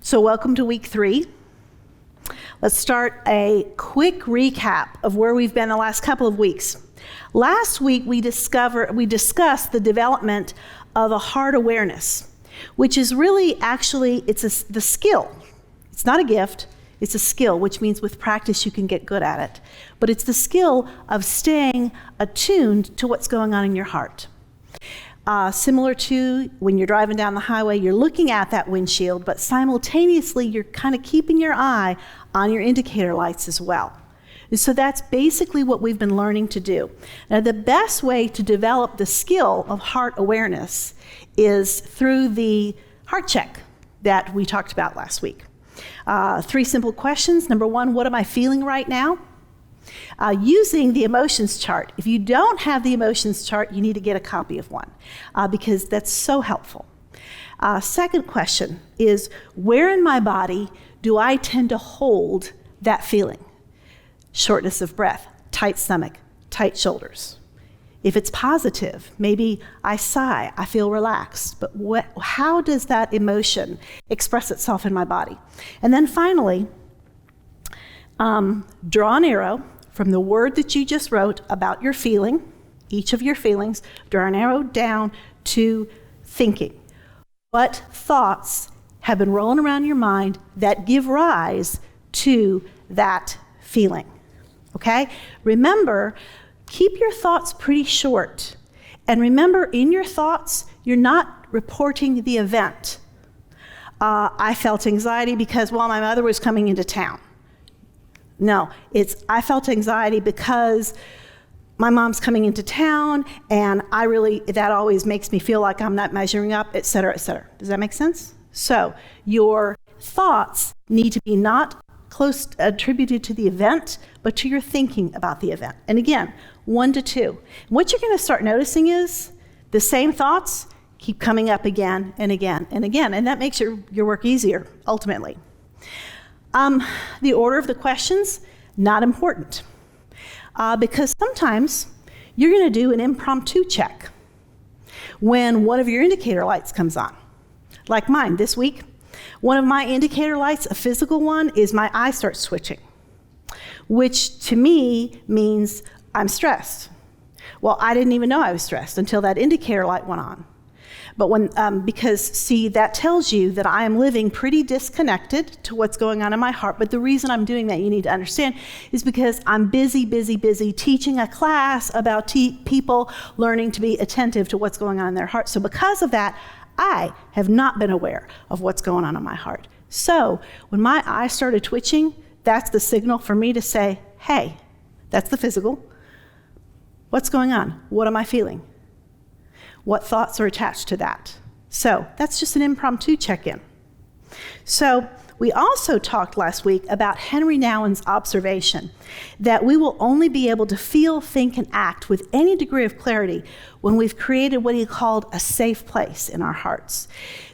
So welcome to week 3. Let's start a quick recap of where we've been the last couple of weeks. Last week we discussed the development of a heart awareness, which is really the skill. It's not a gift, it's a skill, which means with practice you can get good at it. But it's the skill of staying attuned to what's going on in your heart. Similar to when you're driving down the highway, you're looking at that windshield, but simultaneously you're kind of keeping your eye on your indicator lights as well. And so that's basically what we've been learning to do. Now, the best way to develop the skill of heart awareness is through the heart check that we talked about last week. 3 simple questions. Number 1, what am I feeling right now? Using the emotions chart. If you don't have the emotions chart, you need to get a copy of one because that's so helpful. Second question is, where in my body do I tend to hold that feeling? Shortness of breath, tight stomach, tight shoulders. If it's positive, maybe I sigh, I feel relaxed, but how does that emotion express itself in my body? And then finally, draw an arrow from the word that you just wrote about your feeling, each of your feelings, draw an arrow down to thinking. What thoughts have been rolling around your mind that give rise to that feeling? Okay? Remember, keep your thoughts pretty short. And remember, in your thoughts, you're not reporting the event. I felt anxiety because, my mother was coming into town. No, it's I felt anxiety because my mom's coming into town and that always makes me feel like I'm not measuring up, et cetera, et cetera. Does that make sense? So your thoughts need to be not close attributed to the event, but to your thinking about the event. And again, 1 to 2. What you're going to start noticing is the same thoughts keep coming up again and again and again, and that makes your work easier, ultimately. The order of the questions, not important, because sometimes you're going to do an impromptu check when one of your indicator lights comes on. Like mine this week, one of my indicator lights, a physical one, is my eye starts switching, which to me means I'm stressed. Well, I didn't even know I was stressed until that indicator light went on. But that tells you that I am living pretty disconnected to what's going on in my heart. But the reason I'm doing that, you need to understand, is because I'm busy teaching a class about people learning to be attentive to what's going on in their heart. So because of that, I have not been aware of what's going on in my heart. So when my eye started twitching, that's the signal for me to say, hey, that's the physical. What's going on? What am I feeling? What thoughts are attached to that? So that's just an impromptu check-in. So we also talked last week about Henry Nouwen's observation that we will only be able to feel, think, and act with any degree of clarity when we've created what he called a safe place in our hearts.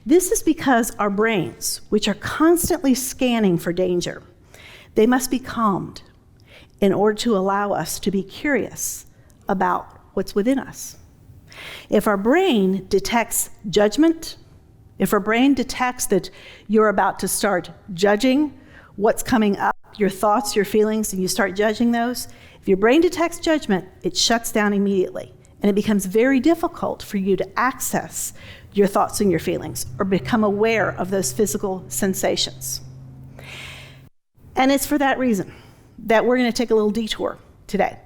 This is because our brains, which are constantly scanning for danger, they must be calmed in order to allow us to be curious about what's within us. If our brain detects judgment, if our brain detects that you're about to start judging what's coming up, your thoughts, your feelings, and you start judging those, if your brain detects judgment, it shuts down immediately. And it becomes very difficult for you to access your thoughts and your feelings or become aware of those physical sensations. And it's for that reason that we're going to take a little detour today.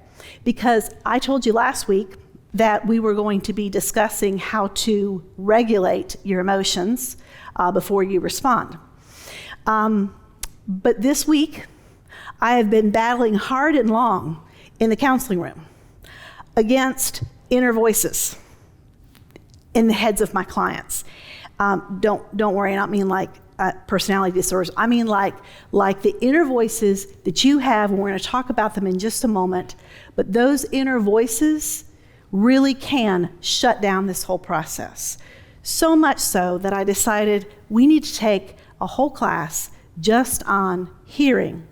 Because I told you last week that we were going to be discussing how to regulate your emotions before you respond. But this week, I have been battling hard and long in the counseling room against inner voices in the heads of my clients. Don't worry, I don't mean like personality disorders. I mean like the inner voices that you have, and we're going to talk about them in just a moment, but those inner voices really can shut down this whole process. So much so that I decided we need to take a whole class just on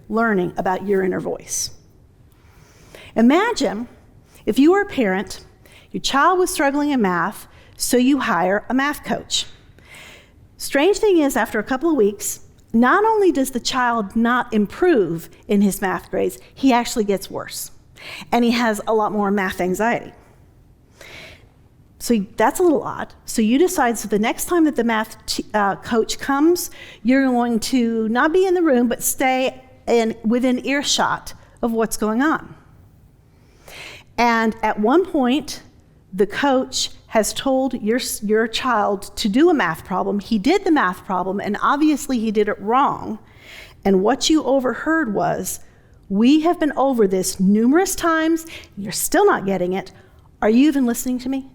learning about your inner voice. Imagine if you were a parent, your child was struggling in math, so you hire a math coach. Strange thing is, after a couple of weeks, not only does the child not improve in his math grades, he actually gets worse. And he has a lot more math anxiety. So that's a little odd. So you decide, so the next time that the math coach comes, you're going to not be in the room, but stay within earshot of what's going on. And at one point, the coach has told your child to do a math problem. He did the math problem, and obviously he did it wrong. And what you overheard was, we have been over this numerous times, and you're still not getting it. Are you even listening to me?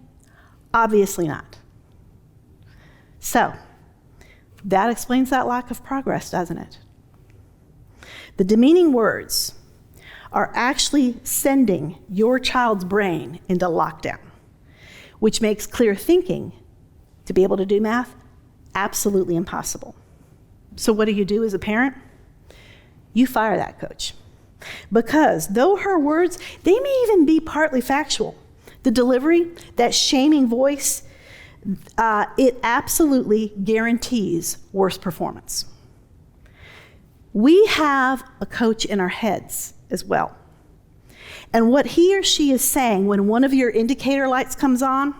Obviously not. So, that explains that lack of progress, doesn't it? The demeaning words are actually sending your child's brain into lockdown, which makes clear thinking, to be able to do math, absolutely impossible. So what do you do as a parent? You fire that coach. Because though her words, they may even be partly factual, the delivery, that shaming voice, it absolutely guarantees worse performance. We have a coach in our heads as well. And what he or she is saying when one of your indicator lights comes on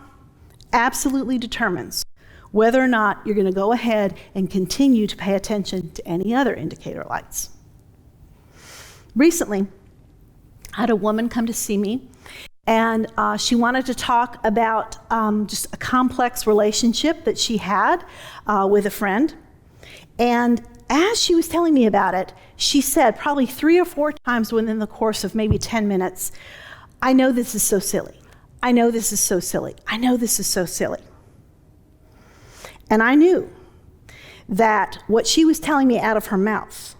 absolutely determines whether or not you're going to go ahead and continue to pay attention to any other indicator lights. Recently, I had a woman come to see me, and she wanted to talk about just a complex relationship that she had with a friend. And as she was telling me about it, she said probably 3 or 4 times within the course of maybe 10 minutes, I know this is so silly. I know this is so silly. I know this is so silly. And I knew that what she was telling me out of her mouth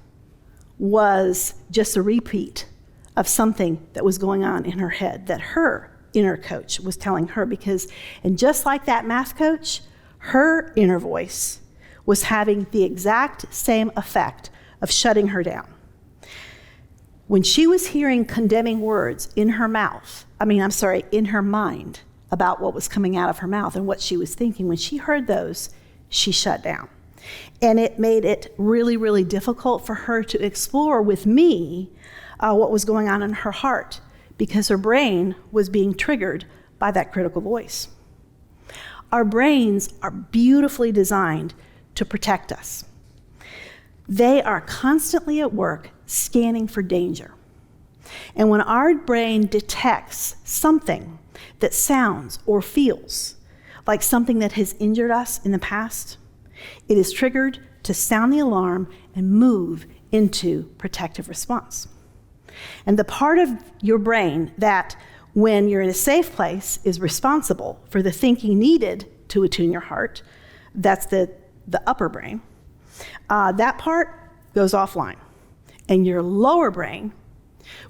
was just a repeat of something that was going on in her head that her inner coach was telling her, and just like that math coach, her inner voice was having the exact same effect of shutting her down. When she was hearing condemning words in her in her mind about what was coming out of her mouth and what she was thinking, when she heard those, she shut down. And it made it really, really difficult for her to explore with me what was going on in her heart, because her brain was being triggered by that critical voice. Our brains are beautifully designed to protect us. They are constantly at work scanning for danger. And when our brain detects something that sounds or feels like something that has injured us in the past, it is triggered to sound the alarm and move into protective response. And the part of your brain that, when you're in a safe place, is responsible for the thinking needed to attune your heart, that's the upper brain, that part goes offline. And your lower brain,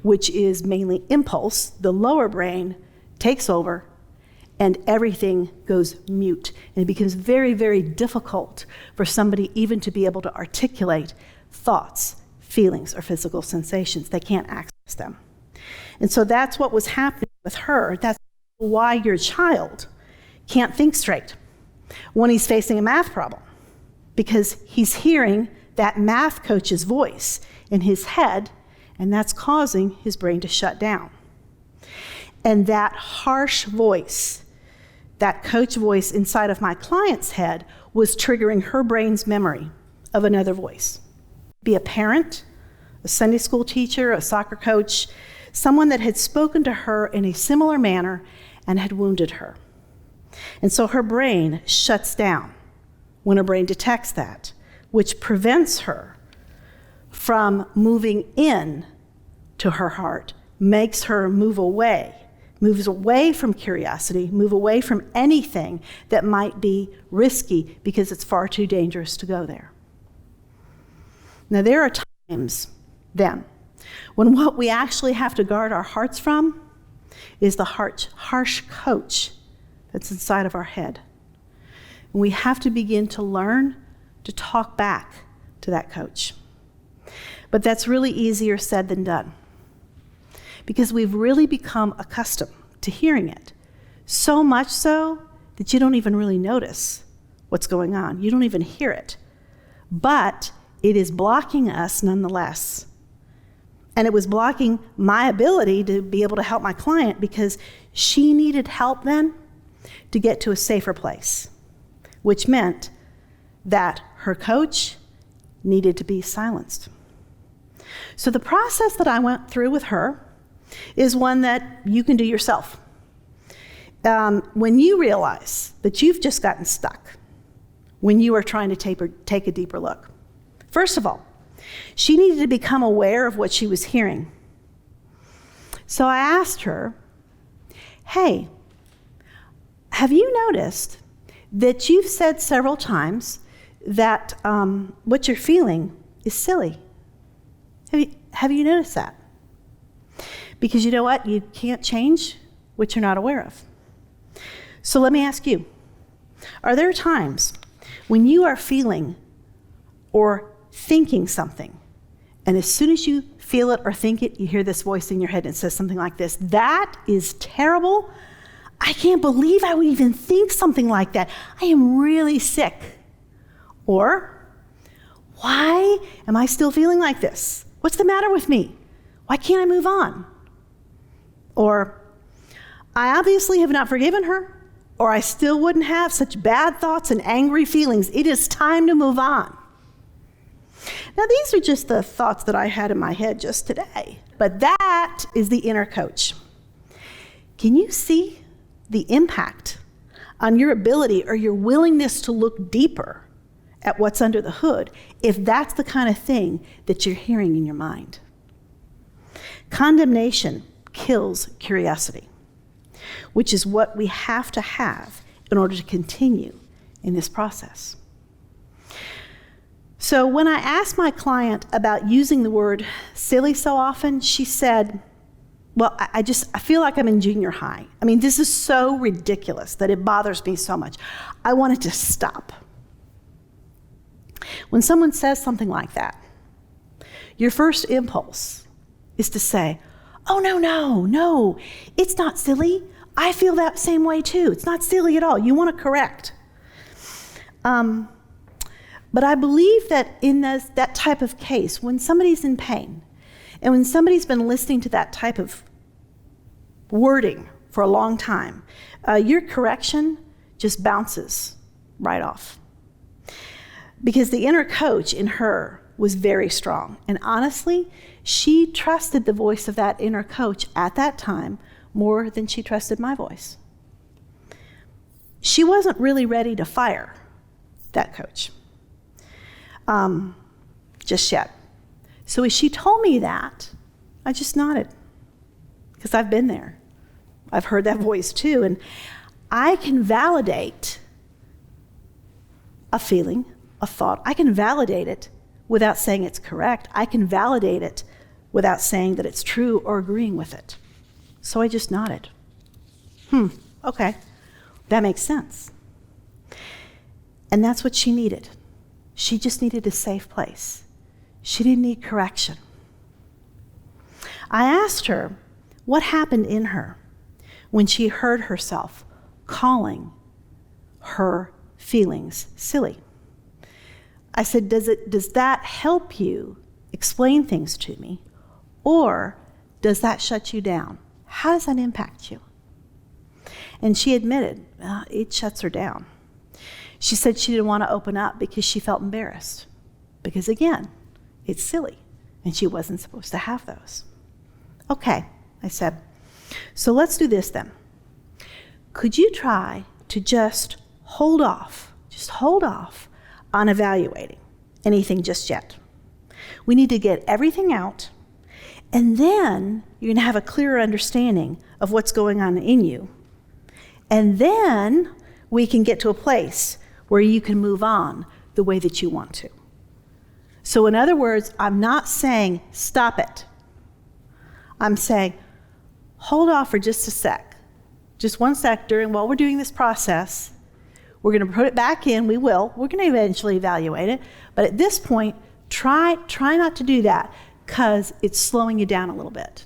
which is mainly impulse, the lower brain takes over and everything goes mute. And it becomes very, very difficult for somebody even to be able to articulate thoughts, feelings, or physical sensations. They can't access them. And so that's what was happening with her. That's why your child can't think straight when he's facing a math problem, because he's hearing that math coach's voice in his head, and that's causing his brain to shut down. And that harsh voice, that coach voice inside of my client's head, was triggering her brain's memory of another voice. Be a parent, a Sunday school teacher, a soccer coach, someone that had spoken to her in a similar manner and had wounded her. And so her brain shuts down when her brain detects that, which prevents her from moving in to her heart, makes her moves away from curiosity, move away from anything that might be risky because it's far too dangerous to go there. Now, there are times then when what we actually have to guard our hearts from is the harsh coach that's inside of our head. And we have to begin to learn to talk back to that coach. But that's really easier said than done, because we've really become accustomed to hearing it, so much so that you don't even really notice what's going on. You don't even hear it. But it is blocking us nonetheless. And it was blocking my ability to be able to help my client because she needed help then to get to a safer place, which meant that her coach needed to be silenced. So the process that I went through with her is one that you can do yourself. When you realize that you've just gotten stuck, when you are trying to take a deeper look, first of all, she needed to become aware of what she was hearing. So I asked her, hey, have you noticed that you've said several times that what you're feeling is silly? Have you noticed that? Because you know what? You can't change what you're not aware of. So let me ask you, are there times when you are feeling or thinking something, and as soon as you feel it or think it, you hear this voice in your head and it says something like this, that is terrible. I can't believe I would even think something like that. I am really sick. Or, why am I still feeling like this? What's the matter with me? Why can't I move on? Or, I obviously have not forgiven her, or I still wouldn't have such bad thoughts and angry feelings. It is time to move on. Now, these are just the thoughts that I had in my head just today, but that is the inner coach. Can you see the impact on your ability or your willingness to look deeper at what's under the hood if that's the kind of thing that you're hearing in your mind? Condemnation kills curiosity, which is what we have to have in order to continue in this process. So when I asked my client about using the word silly so often, she said, well, I feel like I'm in junior high. I mean, this is so ridiculous that it bothers me so much. I want it to stop. When someone says something like that, your first impulse is to say, oh, no, it's not silly. I feel that same way too. It's not silly at all. You want to correct. But I believe that in that type of case, when somebody's in pain, and when somebody's been listening to that type of wording for a long time, your correction just bounces right off. Because the inner coach in her was very strong. And honestly, she trusted the voice of that inner coach at that time more than she trusted my voice. She wasn't really ready to fire that coach just yet. So as she told me that, I just nodded because I've been there. I've heard that voice too, and I can validate a feeling, a thought. I can validate it without saying it's correct. I can validate it without saying that it's true or agreeing with it. So I just nodded. Okay, that makes sense. And that's what she needed. She just needed a safe place. She didn't need correction. I asked her what happened in her when she heard herself calling her feelings silly. I said, does that help you explain things to me? Or does that shut you down? How does that impact you? And she admitted, it shuts her down. She said she didn't want to open up because she felt embarrassed. Because again, it's silly, and she wasn't supposed to have those. Okay, I said, so let's do this then. Could you try to just hold off on evaluating anything just yet? We need to get everything out, and then you're going to have a clearer understanding of what's going on in you. And then we can get to a place where you can move on the way that you want to. So in other words, I'm not saying stop it. I'm saying hold off for just a sec. Just one sec while we're doing this process. We're going to put it back in. We're going to eventually evaluate it. But at this point, try not to do that because it's slowing you down a little bit.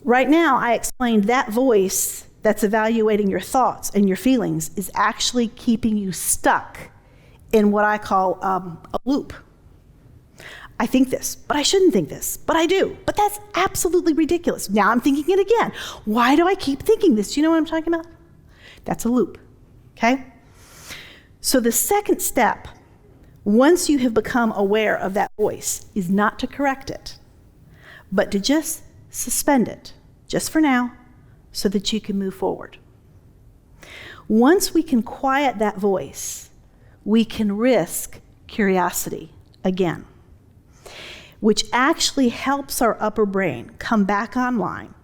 Right now, I explained that voice that's evaluating your thoughts and your feelings is actually keeping you stuck in what I call a loop. I think this, but I shouldn't think this, but I do. But that's absolutely ridiculous. Now I'm thinking it again. Why do I keep thinking this? Do you know what I'm talking about? That's a loop, okay? So the second step, once you have become aware of that voice, is not to correct it, but to just suspend it, just for now, so that you can move forward. Once we can quiet that voice, we can risk curiosity again, which actually helps our upper brain come back online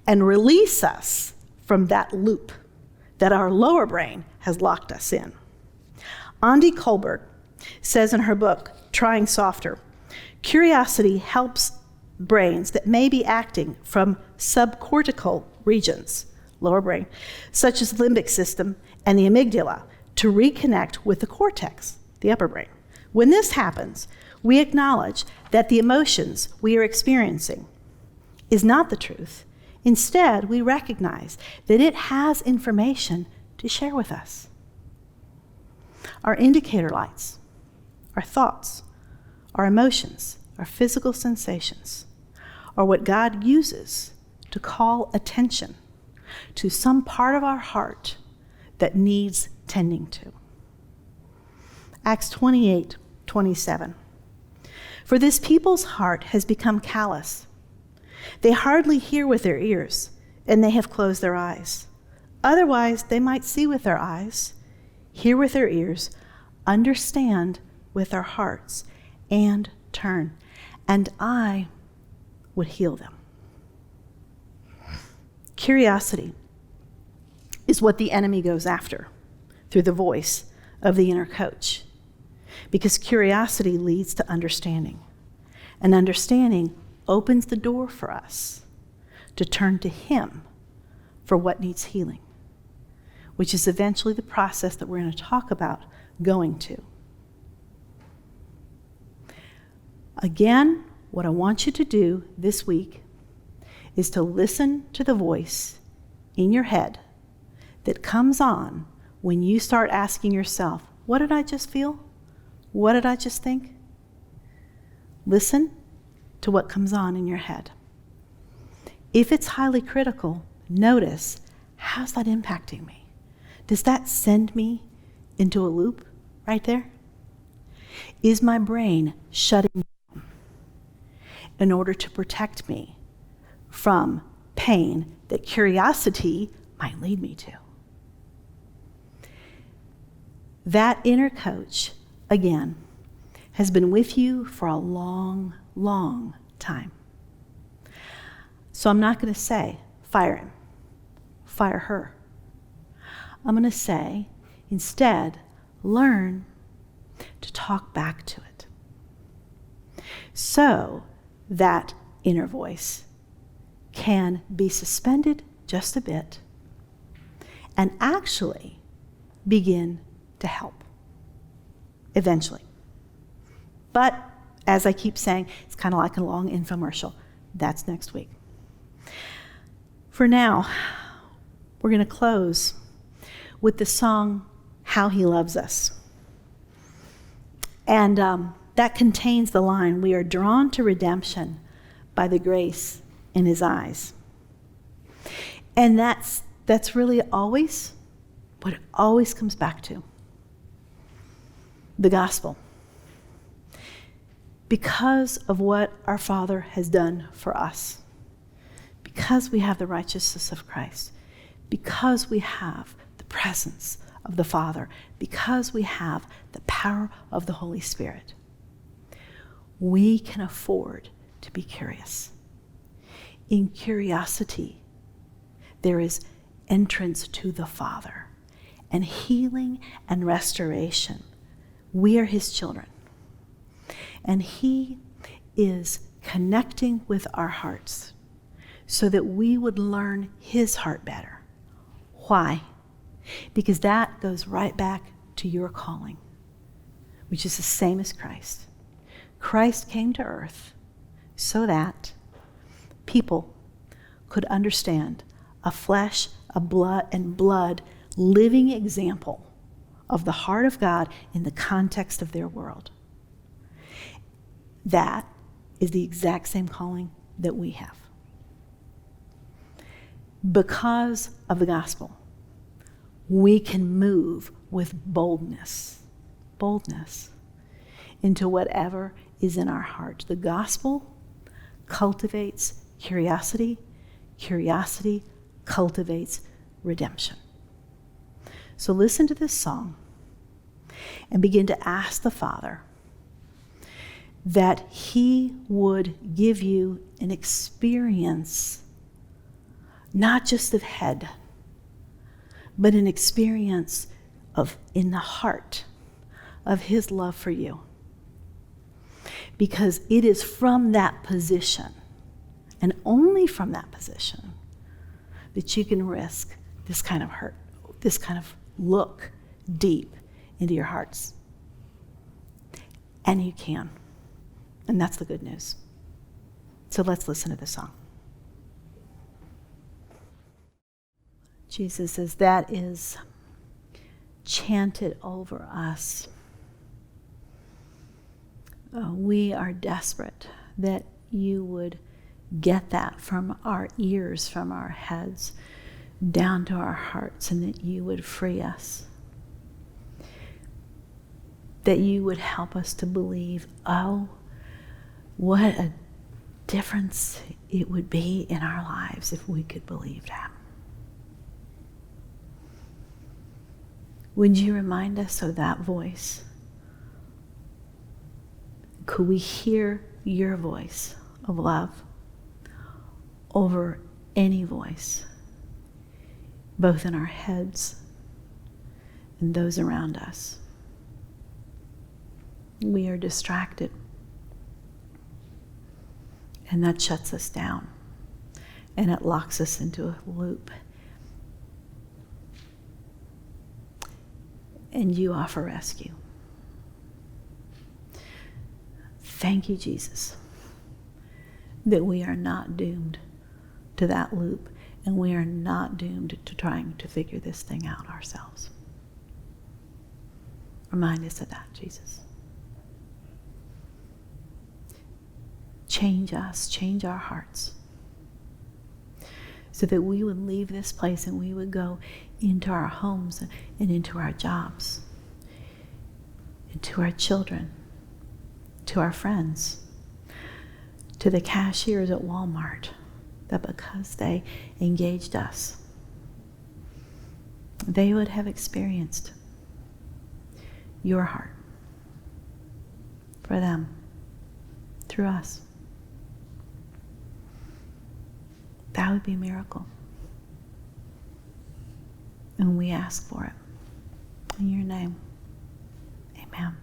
and release us from that loop that our lower brain has locked us in. Andi Kohlberg says in her book, Trying Softer, curiosity helps brains that may be acting from subcortical regions, lower brain, such as the limbic system and the amygdala, to reconnect with the cortex, the upper brain. When this happens, we acknowledge that the emotions we are experiencing is not the truth. Instead, we recognize that it has information to share with us. Our indicator lights, our thoughts, our emotions, our physical sensations are what God uses to call attention to some part of our heart that needs tending to. Acts 28:27. For this people's heart has become callous. They hardly hear with their ears, and they have closed their eyes. Otherwise, they might see with their eyes, hear with their ears, understand with their hearts, and turn, and I would heal them. Curiosity is what the enemy goes after through the voice of the inner coach, because curiosity leads to understanding, and understanding opens the door for us to turn to Him for what needs healing, which is eventually the process that we're going to talk about going to. Again, what I want you to do this week is to listen to the voice in your head that comes on when you start asking yourself, what did I just feel? What did I just think? Listen to what comes on in your head. If it's highly critical, notice, how's that impacting me? Does that send me into a loop right there? Is my brain shutting down in order to protect me from pain that curiosity might lead me to? That inner coach, again, has been with you for a long, long time. So I'm not going to say, fire him, fire her. I'm going to say, instead, learn to talk back to it, so that inner voice can be suspended just a bit and actually begin to help eventually. But as I keep saying, it's kind of like a long infomercial. That's next week. For now, we're going to close with the song, How He Loves Us. And that contains the line, we are drawn to redemption by the grace in His eyes. And that's really always what it always comes back to. The gospel. Because of what our Father has done for us, because we have the righteousness of Christ, because we have the presence of the Father, because we have the power of the Holy Spirit, we can afford to be curious. In curiosity, there is entrance to the Father and healing and restoration. We are His children. And He is connecting with our hearts so that we would learn His heart better. Why? Because that goes right back to your calling, which is the same as Christ. Christ came to earth so that people could understand a flesh, a blood, and blood living example of the heart of God in the context of their world. That is the exact same calling that we have. Because of the gospel, we can move with boldness into whatever is in our heart. The gospel cultivates curiosity. Curiosity cultivates redemption. So listen to this song and begin to ask the Father that he would give you an experience, not just of head, but an experience of in the heart of his love for you. Because it is from that position, and only from that position, that you can risk this kind of hurt, this kind of look deep into your hearts. And you can. And that's the good news. So let's listen to the song. Jesus says that is chanted over us. We are desperate that you would get that from our ears, from our heads, down to our hearts, and that you would free us. That you would help us to believe, oh, what a difference it would be in our lives if we could believe that. Would you remind us of that voice? Could we hear your voice of love over any voice, both in our heads and those around us? We are distracted, and that shuts us down, and it locks us into a loop. And you offer rescue. Thank you, Jesus, that we are not doomed to that loop, and we are not doomed to trying to figure this thing out ourselves. Remind us of that, Jesus. Change us, change our hearts, so that we would leave this place and we would go into our homes and into our jobs, into our children, to our friends, to the cashiers at Walmart, that because they engaged us, they would have experienced your heart for them through us. That would be a miracle. And we ask for it. In your name, amen.